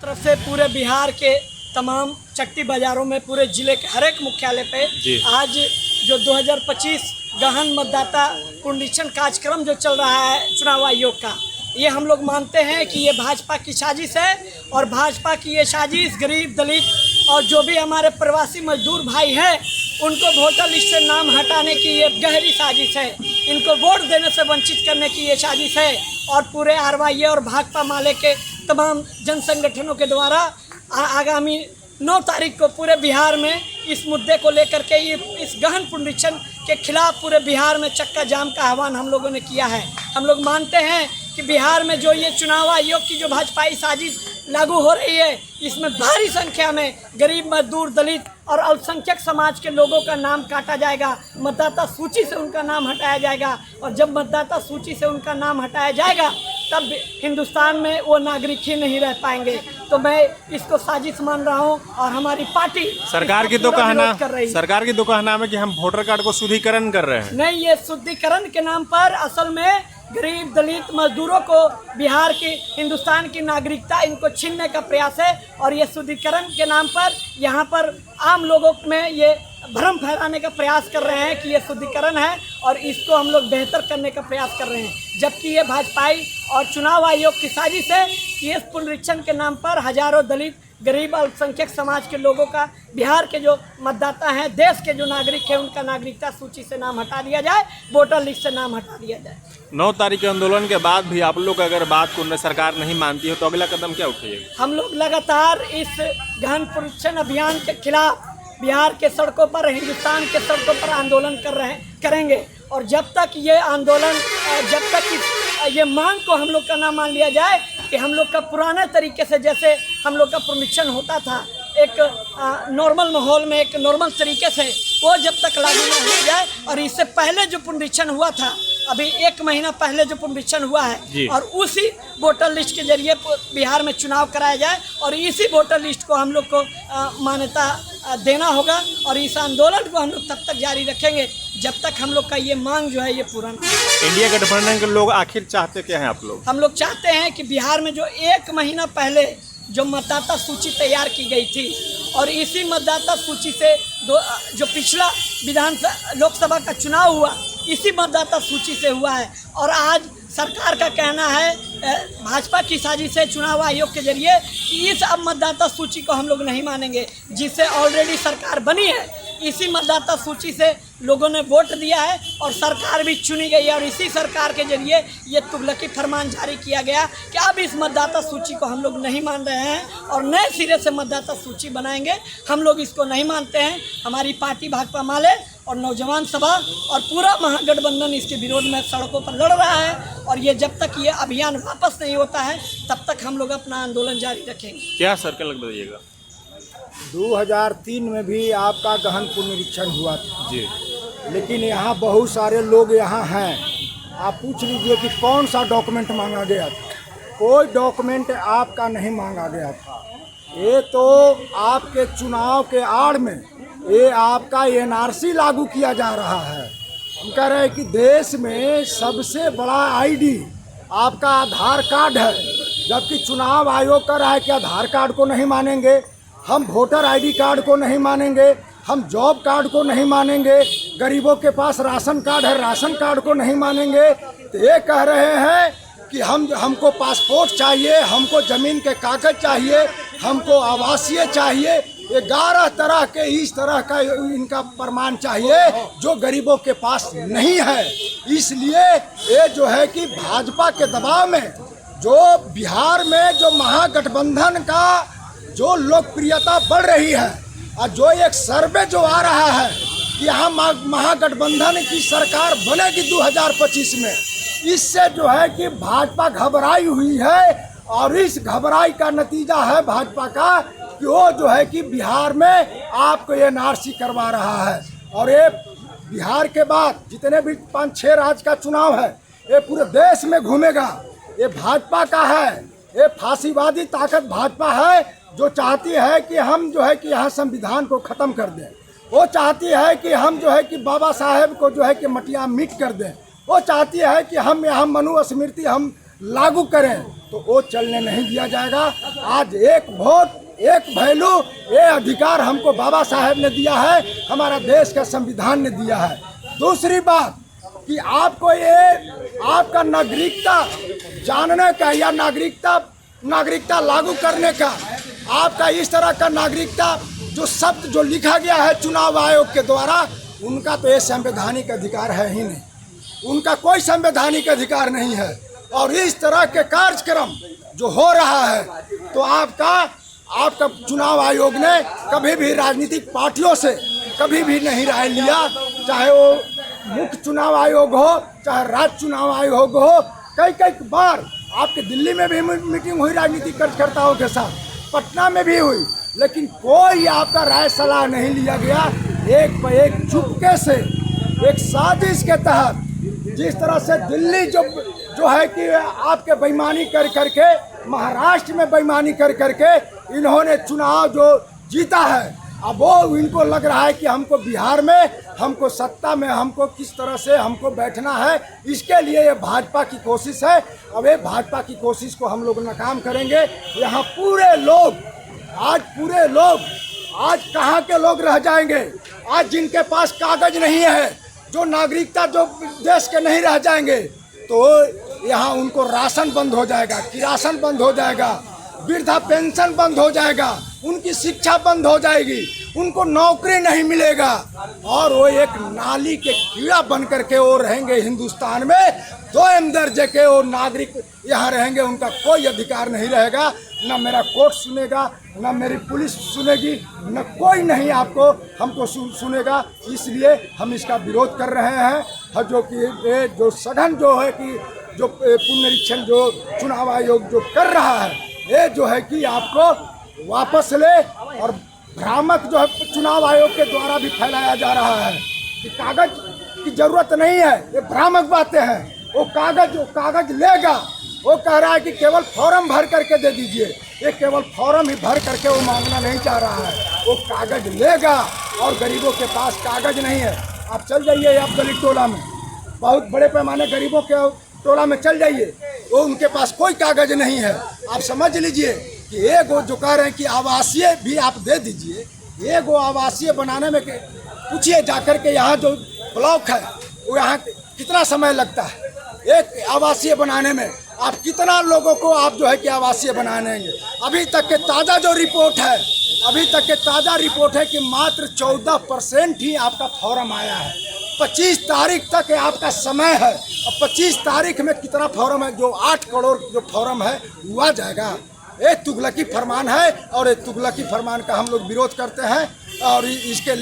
तरफ से पूरे बिहार के तमाम चट्टी बाजारों में पूरे जिले के हर एक मुख्यालय पे आज जो 2025 गहन मतदाता पुनरीक्षण कार्यक्रम जो चल रहा है चुनाव आयोग का, ये हम लोग मानते हैं कि ये भाजपा की साजिश है और भाजपा की ये साजिश गरीब दलित और जो भी हमारे प्रवासी मजदूर भाई हैं उनको वोटर लिस्ट से नाम हटाने की ये गहरी साजिश है। इनको वोट देने से वंचित करने की ये साजिश है और पूरे आरवाई और भाकपा माले के तमाम जन संगठनों के द्वारा आगामी 9 तारीख को पूरे बिहार में इस मुद्दे को लेकर के ये इस गहन पुनरीक्षण के खिलाफ पूरे बिहार में चक्का जाम का आह्वान हम लोगों ने किया है। हम लोग मानते हैं कि बिहार में जो ये चुनाव आयोग की जो भाजपाई साजिश लागू हो रही है, इसमें भारी संख्या में गरीब मजदूर दलित और अल्पसंख्यक समाज के लोगों का नाम काटा जाएगा, मतदाता सूची से उनका नाम हटाया जाएगा और जब मतदाता सूची से उनका नाम हटाया जाएगा तब हिंदुस्तान में वो नागरिक ही नहीं रह पाएंगे। तो मैं इसको साजिश मान रहा हूँ और हमारी पार्टी सरकार की तो कहना है कि हम वोटर कार्ड को शुद्धिकरण कर रहे हैं। नहीं, ये शुद्धिकरण के नाम पर असल में गरीब दलित मजदूरों को बिहार की हिंदुस्तान की नागरिकता इनको छीनने का प्रयास है और ये शुद्धिकरण के नाम पर यहाँ पर आम लोगों में ये भ्रम फैलाने का प्रयास कर रहे हैं कि ये शुद्धिकरण है और इसको हम लोग बेहतर करने का प्रयास कर रहे हैं, जबकि ये भाजपाई और चुनाव आयोग की साजिश है कि इस पुनरीक्षण के नाम पर हजारों दलित गरीब अल्पसंख्यक समाज के लोगों का, बिहार के जो मतदाता हैं, देश के जो नागरिक हैं, उनका नागरिकता सूची से नाम हटा दिया जाए, वोटर लिस्ट से नाम हटा दिया जाए। 9 तारीख के आंदोलन के बाद भी आप लोग अगर बात को सरकार नहीं मानती हो तो अगला कदम क्या उठाइएगा? हम लोग लगातार इस गहन पुनरीक्षण अभियान के खिलाफ बिहार के सड़कों पर, हिंदुस्तान के सड़कों पर आंदोलन करेंगे और जब तक ये आंदोलन, जब तक ये मांग को हम लोग का ना मान लिया जाए कि हम लोग का पुराने तरीके से जैसे हम लोग का पुनरीक्षण होता था एक नॉर्मल माहौल में, एक नॉर्मल तरीके से, वो जब तक लागू ना हो जाए और इससे पहले जो पुनरीक्षण हुआ था, अभी 1 महीना पहले जो पुनरीक्षण हुआ है और उसी वोटर लिस्ट के जरिए बिहार में चुनाव कराया जाए और इसी वोटर लिस्ट को हम लोग को मान्यता देना होगा और इस आंदोलन को हम लोग तब तक जारी रखेंगे जब तक हम लोग का ये मांग जो है ये पूरा नहीं हो। इंडिया गठबंधन के लोग आखिर चाहते क्या हैं आप लोग? हम लोग चाहते हैं कि बिहार में जो 1 महीना पहले जो मतदाता सूची तैयार की गई थी और इसी मतदाता सूची से जो पिछला लोकसभा का चुनाव हुआ इसी मतदाता सूची से हुआ है और आज सरकार का कहना है, भाजपा की साजिश है चुनाव आयोग के जरिए कि इस अब मतदाता सूची को हम लोग नहीं मानेंगे जिससे ऑलरेडी सरकार बनी है। इसी मतदाता सूची से लोगों ने वोट दिया है और सरकार भी चुनी गई है और इसी सरकार के जरिए ये तुगलकी फरमान जारी किया गया कि अब इस मतदाता सूची को हम लोग नहीं मान रहे हैं और नए सिरे से मतदाता सूची बनाएंगे। हम लोग इसको नहीं मानते हैं। हमारी पार्टी भाकपा माले और नौजवान सभा और पूरा महागठबंधन इसके विरोध में सड़कों पर लड़ रहा है और ये जब तक ये अभियान वापस नहीं होता है तब तक हम लोग अपना आंदोलन जारी रखेंगे। क्या सर्कल बताइएगा? 2003 में भी आपका गहन पुनरीक्षण हुआ था जी, लेकिन यहाँ बहुत सारे लोग यहाँ हैं, आप पूछ लीजिए कि कौन सा डॉक्यूमेंट मांगा गया था। कोई डॉक्यूमेंट आपका नहीं मांगा गया था। ये तो आपके चुनाव के आड़ में ये आपका एनआरसी लागू किया जा रहा है। हम कह रहे हैं कि देश में सबसे बड़ा आईडी आपका आधार कार्ड है, जबकि चुनाव आयोग कह रहा है कि आधार कार्ड को नहीं मानेंगे, हम वोटर आईडी कार्ड को नहीं मानेंगे, हम जॉब कार्ड को नहीं मानेंगे, गरीबों के पास राशन कार्ड है, राशन कार्ड को नहीं मानेंगे। तो ये कह रहे हैं कि हमको पासपोर्ट चाहिए, हमको ज़मीन के कागज़ चाहिए, हमको आवासीय चाहिए, 11 तरह के इस तरह का इनका प्रमाण चाहिए जो गरीबों के पास नहीं है। इसलिए ये जो है कि भाजपा के दबाव में जो बिहार में जो महागठबंधन का जो लोकप्रियता बढ़ रही है और जो एक सर्वे जो आ रहा है कि यहाँ महागठबंधन की सरकार बनेगी 2025 में, इससे जो है कि भाजपा घबराई हुई है और इस घबराई का नतीजा है भाजपा का कि वो जो है कि बिहार में आपको ये एनआरसी करवा रहा है और ये बिहार के बाद जितने भी 5-6 राज्य का चुनाव है ये पूरे देश में घूमेगा। ये भाजपा का है, ये फांसीवादी ताकत भाजपा है जो चाहती है कि हम जो है कि यहाँ संविधान को ख़त्म कर दें। वो चाहती है कि हम जो है कि बाबा साहेब को जो है कि मटिया मिट कर दें। वो चाहती है कि हम यहाँ मनु स्मृति हम लागू करें। तो वो चलने नहीं दिया जाएगा। आज एक वोट एक वैल्यू, ये अधिकार हमको बाबा साहेब ने दिया है, हमारा देश का संविधान ने दिया है। दूसरी बात कि आपको ये आपका नागरिकता जानने का या नागरिकता लागू करने का, आपका इस तरह का नागरिकता जो शब्द जो लिखा गया है चुनाव आयोग के द्वारा, उनका तो ये संवैधानिक अधिकार है ही नहीं, उनका कोई संवैधानिक अधिकार नहीं है। और इस तरह के कार्यक्रम जो हो रहा है, तो आपका चुनाव आयोग ने कभी भी राजनीतिक पार्टियों से कभी भी नहीं राय लिया, चाहे वो मुख्य चुनाव आयोग हो, चाहे राज्य चुनाव आयोग हो। कई बार आपके दिल्ली में भी मीटिंग हुई राजनीतिक कार्यकर्ताओं के साथ, पटना में भी हुई, लेकिन कोई आपका राय सलाह नहीं लिया गया। एक पे एक चुपके से, एक साजिश के तहत, जिस तरह से दिल्ली जो है कि आपके बेईमानी कर करके, महाराष्ट्र में बेईमानी कर करके इन्होंने चुनाव जो जीता है, अब वो इनको लग रहा है कि हमको बिहार में, हमको सत्ता में, हमको किस तरह से हमको बैठना है, इसके लिए ये भाजपा की कोशिश है। अब ये भाजपा की कोशिश को हम लोग नाकाम करेंगे। यहाँ पूरे लोग आज कहाँ के लोग रह जाएंगे? आज जिनके पास कागज नहीं है, जो नागरिकता जो देश के नहीं रह जाएंगे, तो यहाँ उनको राशन बंद हो जाएगा, किरासन बंद हो जाएगा, वृद्धा पेंशन बंद हो जाएगा, उनकी शिक्षा बंद हो जाएगी, उनको नौकरी नहीं मिलेगा, और वो एक नाली के कीड़ा बन करके वो रहेंगे हिंदुस्तान में। 2 दर्जे के वो नागरिक यहाँ रहेंगे, उनका कोई अधिकार नहीं रहेगा। न मेरा कोर्ट सुनेगा, न मेरी पुलिस सुनेगी, न कोई नहीं आपको हमको सुनेगा। इसलिए हम इसका विरोध कर रहे हैं। जो कि ये जो सघन जो है कि जो पुनरीक्षण जो चुनाव आयोग जो कर रहा है, ये जो है कि आपको वापस ले, और भ्रामक जो है चुनाव आयोग के द्वारा भी फैलाया जा रहा है कि कागज की जरूरत नहीं है, ये भ्रामक बातें हैं। वो कागज लेगा, वो कह रहा है कि केवल फॉर्म भर करके दे दीजिए, ये केवल फॉर्म ही भर करके वो मांगना नहीं चाह रहा है, वो कागज लेगा। और गरीबों के पास कागज नहीं है। आप चल जाइए आप दलित टोला में, बहुत बड़े पैमाने गरीबों के टोला में चल जाइए, वो उनके पास कोई कागज नहीं है। आप समझ लीजिए कि एक वो जो कह रहे हैं कि आवासीय भी आप दे दीजिए, एक वो आवासीय बनाने में पूछिए जाकर के यहाँ जो ब्लॉक है वो यहाँ कितना समय लगता है, एक आवासीय बनाने में आप कितना लोगों को आप जो है कि आवासीय बनाएंगे। अभी तक के ताज़ा जो रिपोर्ट है, अभी तक के ताज़ा रिपोर्ट है कि मात्र 14% ही आपका फॉर्म आया है। 25 तारीख तक आपका समय है, और 25 तारीख में कितना फॉर्म है? जो 8 करोड़ जो फॉर्म है वो आ जाएगा। ये तुगलकी फरमान है, और ये तुगलकी फरमान का हम लोग विरोध करते हैं, और इसके